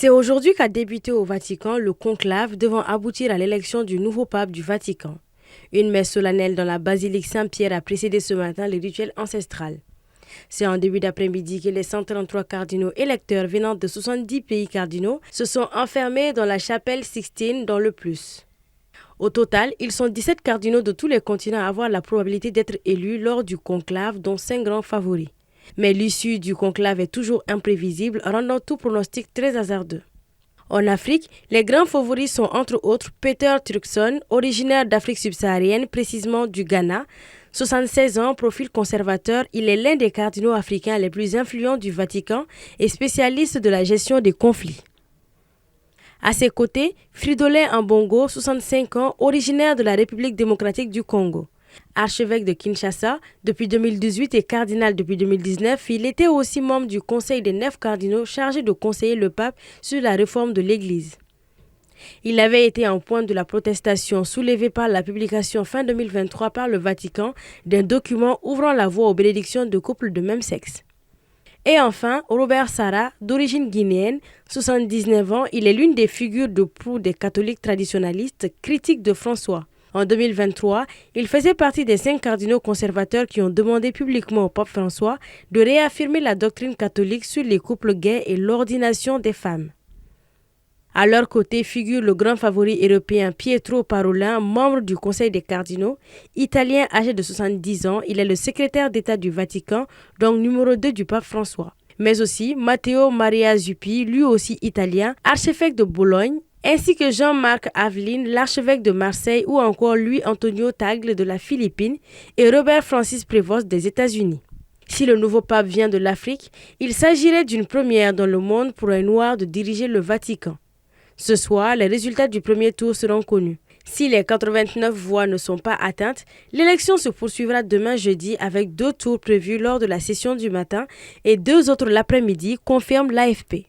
C'est aujourd'hui qu'a débuté au Vatican le conclave devant aboutir à l'élection du nouveau pape du Vatican. Une messe solennelle dans la basilique Saint-Pierre a précédé ce matin le rituel ancestral. C'est en début d'après-midi que les 133 cardinaux électeurs venant de 70 pays cardinaux se sont enfermés dans la chapelle Sixtine dans le Plus. Au total, ils sont 17 cardinaux de tous les continents à avoir la probabilité d'être élus lors du conclave, dont 5 grands favoris. Mais l'issue du conclave est toujours imprévisible, rendant tout pronostic très hasardeux. En Afrique, les grands favoris sont entre autres Peter Turkson, originaire d'Afrique subsaharienne, précisément du Ghana. 76 ans, profil conservateur, il est l'un des cardinaux africains les plus influents du Vatican et spécialiste de la gestion des conflits. À ses côtés, Fridolin Ambongo, 65 ans, originaire de la République démocratique du Congo. Archevêque de Kinshasa depuis 2018 et cardinal depuis 2019, il était aussi membre du Conseil des 9 cardinaux chargé de conseiller le pape sur la réforme de l'Église. Il avait été en point de la protestation soulevée par la publication fin 2023 par le Vatican d'un document ouvrant la voie aux bénédictions de couples de même sexe. Et enfin, Robert Sarah, d'origine guinéenne, 79 ans, il est l'une des figures de proue des catholiques traditionnalistes critiques de François. En 2023, il faisait partie des 5 cardinaux conservateurs qui ont demandé publiquement au pape François de réaffirmer la doctrine catholique sur les couples gays et l'ordination des femmes. À leur côté figure le grand favori européen Pietro Parolin, membre du Conseil des cardinaux, italien âgé de 70 ans. Il est le secrétaire d'État du Vatican, donc numéro 2 du pape François. Mais aussi Matteo Maria Zuppi, lui aussi italien, archevêque de Bologne, ainsi que Jean-Marc Aveline, l'archevêque de Marseille, ou encore Luis Antonio Tagle de la Philippine et Robert Francis Prévost des États-Unis. Si le nouveau pape vient de l'Afrique, il s'agirait d'une première dans le monde pour un noir de diriger le Vatican. Ce soir, les résultats du premier tour seront connus. Si les 89 voix ne sont pas atteintes, l'élection se poursuivra demain jeudi avec 2 tours prévus lors de la session du matin et 2 autres l'après-midi, confirme l'AFP.